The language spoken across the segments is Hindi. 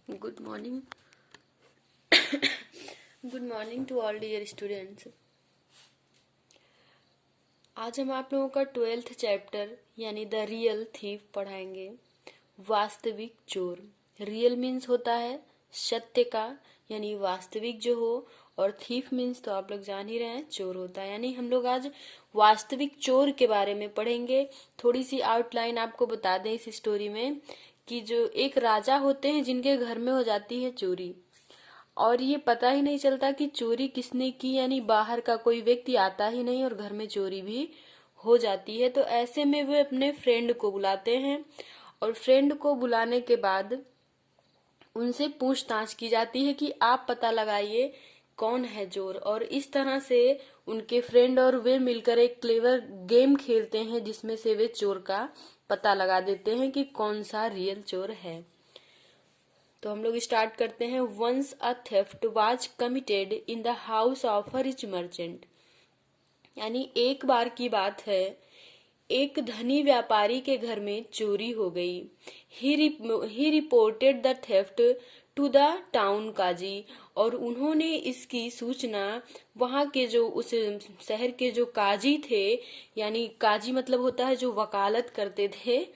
Good morning. Good morning to all dear students. आज हम आप लोगों का 12th चैप्टर यानी द रियल थीफ पढ़ाएंगे। वास्तविक चोर। रियल मीन्स होता है सत्य का, यानी वास्तविक जो हो, और थीफ मीन्स तो आप लोग जान ही रहे हैं चोर होता है। यानी हम लोग आज वास्तविक चोर के बारे में पढ़ेंगे। थोड़ी सी आउटलाइन आपको बता दें इस स्टोरी में कि जो एक राजा होते हैं जिनके घर में हो जाती है चोरी, और ये पता ही नहीं चलता कि चोरी किसने की, यानी बाहर का कोई व्यक्ति आता ही नहीं और घर में चोरी भी हो जाती है। तो ऐसे में वे अपने फ्रेंड को बुलाते हैं और फ्रेंड को बुलाने के बाद उनसे पूछताछ की जाती है कि आप पता लगाइए कौन है चोर। और इस तरह से उनके फ्रेंड और वे मिलकर एक क्लेवर गेम खेलते हैं जिसमें से वे चोर का पता लगा देते हैं कि कौन सा रियल चोर है। तो हम लोग स्टार्ट करते हैं। Once a theft was committed in the house of a rich merchant. यानी एक बार की बात है, एक धनी व्यापारी के घर में चोरी हो गई। He reported the theft to the town qazi, और उन्होंने इसकी सूचना वहां के जो उस शहर के जो काजी थे, यानी काजी मतलब होता है जो वकालत करते थे,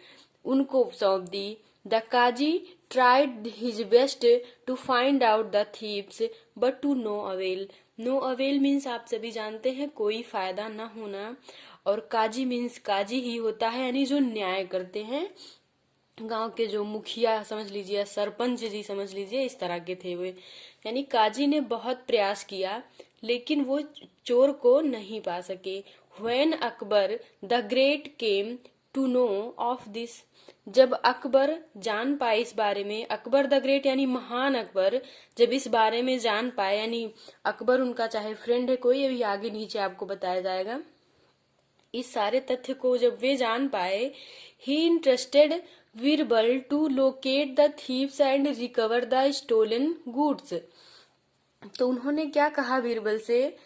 उनको सौंप दी। The qazi tried his best to find out the thieves but to no avail. No avail means आप सभी जानते हैं कोई फायदा न होना, और काजी मीन्स काजी ही होता है, यानी जो न्याय करते हैं। गांव के जो मुखिया समझ लीजिए, सरपंच जी समझ लीजिए, इस तरह के थे वे। यानी काजी ने बहुत प्रयास किया लेकिन वो चोर को नहीं पा सके। When Akbar the great came to know of this, जब अकबर जान पाए इस बारे में, अकबर द ग्रेट यानी महान अकबर जब इस बारे में जान पाए, यानी अकबर उनका चाहे फ्रेंड है कोई, अभी आगे नीचे आपको बताया जाएगा, इस सारे तथ्य को जब वे जान पाए, he interested Birbal to locate the thieves and recover the stolen goods. तो उन्होंने क्या कहा बीरबल से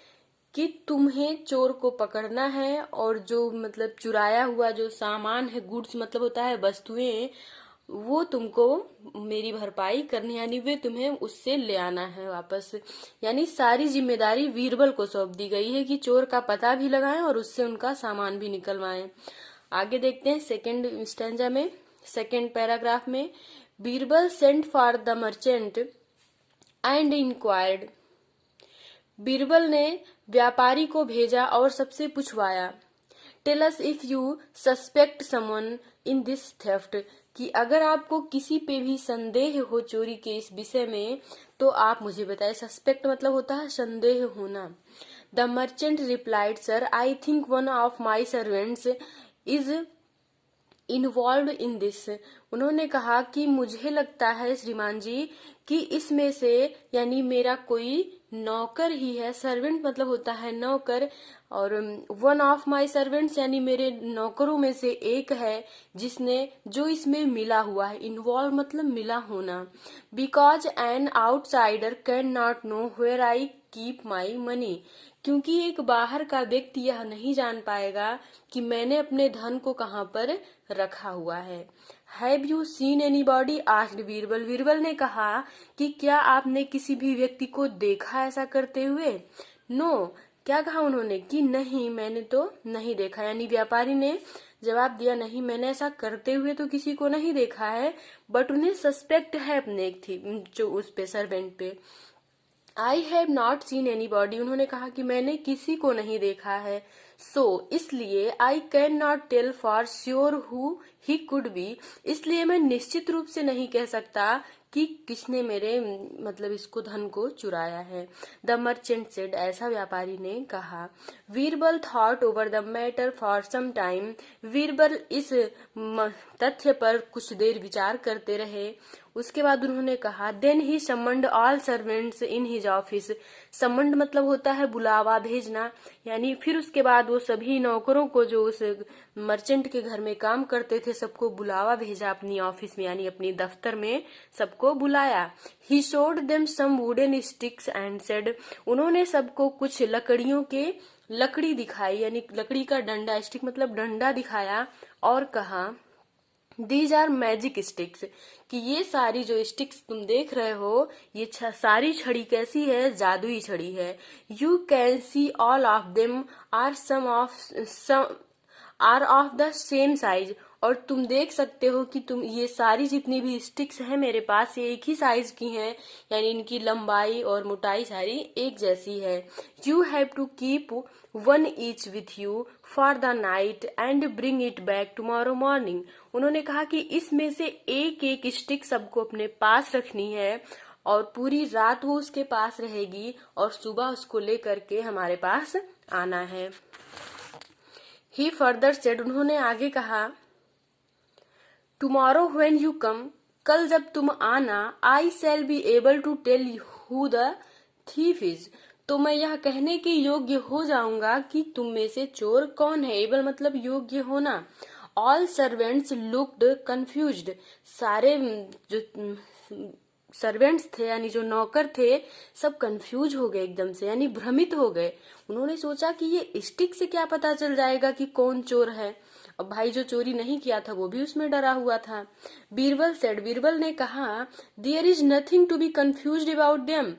कि तुम्हें चोर को पकड़ना है और जो मतलब चुराया हुआ जो सामान है, गुड्स मतलब होता है वस्तुएं, वो तुमको मेरी भरपाई करनी, यानी वे तुम्हें उससे ले आना है वापस। यानी सारी जिम्मेदारी बीरबल को सौंप दी गई है कि चोर का पता भी लगाएं और उससे उनका सामान भी निकलवाएं। आगे देखते हैं सेकंड स्टैंजा में, सेकंड पैराग्राफ में। Birbal sent for the merchant and inquired. Birbal ने व्यापारी को भेजा और सबसे पूछवाया, tell us if you suspect someone in this theft, कि अगर आपको किसी पे भी संदेह हो चोरी के इस विषय में तो आप मुझे बताएं। सस्पेक्ट मतलब होता है संदेह होना। The merchant replied, sir I think one of my servants is involve in this. उन्होंने कहा कि मुझे लगता है श्रीमान जी कि इसमें से, यानी मेरा कोई नौकर ही है। सर्वेंट मतलब होता है नौकर, और वन ऑफ माई सर्वेंट्स यानी मेरे नौकरों में से एक है जिसने जो इसमें मिला हुआ है। इन्वॉल्व मतलब मिला होना। Because an outsider can not know where I keep my money, क्योंकि एक बाहर का व्यक्ति यह नहीं जान पाएगा कि मैंने अपने धन को कहाँ पर रखा हुआ है। Have you seen any body, asked Birbal. Birbal ने कहा कि क्या आपने किसी भी व्यक्ति को देखा ऐसा करते हुए। नो, क्या कहा उन्होंने कि नहीं, मैंने तो नहीं देखा। यानी व्यापारी ने जवाब दिया, नहीं मैंने ऐसा करते हुए तो किसी को नहीं देखा है, बट उन्हें सस्पेक्ट है अपने एक थी जो उस पे सर्वेंट पे। I have not seen any body, उन्होंने कहा कि मैंने किसी को नहीं देखा है। सो इसलिए I can not tell for sure who he could be, इसलिए मैं निश्चित रूप से नहीं कह सकता कि किसने मेरे मतलब इसको धन को चुराया है। द मर्चेंट सेड, ऐसा व्यापारी ने कहा। Birbal thought over the matter for some time, Birbal इस तथ्य पर कुछ देर विचार करते रहे। उसके बाद उन्होंने कहा, then he summoned all servants in his office. Summoned मतलब होता है बुलावा, भेजना, यानी फिर उसके बाद वो सभी नौकरों को जो उस मर्चेंट के घर में काम करते थे सबको बुलावा भेजा अपनी ऑफिस में, यानी अपनी दफ्तर में सबको बुलाया। He showed them some wooden sticks and said, उन्होंने सबको कुछ लकड़ी दिखाई, यानी लकड़ी का डंडा, स्टिक मतलब डंडा दिखाया, और कहा दीज आर मैजिक स्टिक्स, कि ये सारी जो स्टिक्स तुम देख रहे हो ये सारी छड़ी कैसी है, जादुई छड़ी है। You can see all of them are some are of the same size, और तुम देख सकते हो कि तुम ये सारी जितनी भी स्टिक्स हैं मेरे पास ये एक ही साइज की हैं, यानी इनकी लंबाई और मोटाई सारी एक जैसी है। You have to keep one each with you for the night and bring it back tomorrow morning. उन्होंने कहा कि इसमें से एक एक स्टिक सबको अपने पास रखनी है और पूरी रात वो उसके पास रहेगी और सुबह उसको लेकर के हमारे पास आना है। ही फर्दर सेड, उन्होंने आगे कहा, टुमारो व्हेन यू कम, कल जब तुम आना, I shall be able to tell who the thief is, तो मैं यह कहने के योग्य हो जाऊंगा कि तुम में से चोर कौन है। एबल मतलब योग्य होना। ऑल सर्वेंट्स लुक्ड कंफ्यूज्ड, सारे जो सर्वेंट्स थे यानी जो नौकर थे सब कंफ्यूज हो गए एकदम से, यानी भ्रमित हो गए। उन्होंने सोचा कि ये स्टिक से क्या पता चल जाएगा कि कौन चोर है। अब भाई जो चोरी नहीं किया था वो भी उसमें डरा हुआ था। बीरबल सेड, बीरबल ने कहा, there is nothing to be confused about them,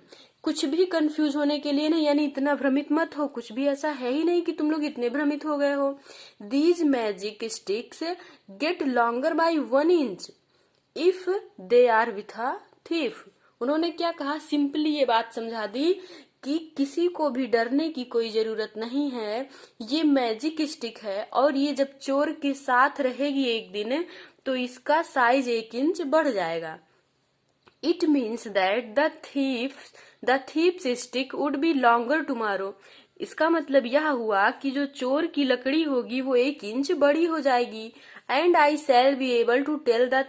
कुछ भी कंफ्यूज होने के लिए नहीं, यानी इतना भ्रमित मत हो, कुछ भी ऐसा है ही नहीं कि तुम लोग इतने भ्रमित हो गए हो। These magic sticks get longer by 1 inch if they are with a thief. उन्होंने क्या कहा, सिंपली ये बात समझा दी कि किसी को भी डरने की कोई जरूरत नहीं है, ये मैजिक स्टिक है और ये जब चोर के साथ रहेगी एक दिन तो इसका साइज 1 इंच बढ़ जाएगा। It means that the thieves stick would be longer tomorrow, इसका मतलब यह हुआ कि जो चोर की लकड़ी होगी वो 1 इंच बड़ी हो जाएगी। And I shall be able to tell the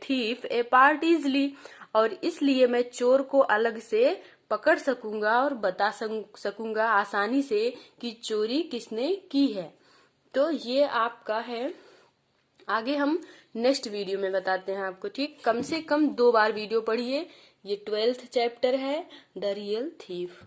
thief apart easily, और इसलिए मैं चोर को अलग से पकड़ सकूंगा और बता सकूंगा आसानी से कि चोरी किसने की है। तो ये आपका है, आगे हम नेक्स्ट वीडियो में बताते हैं आपको, ठीक। कम से कम 2 बार वीडियो पढ़िए। ये 12th चैप्टर है, द रियल थीफ।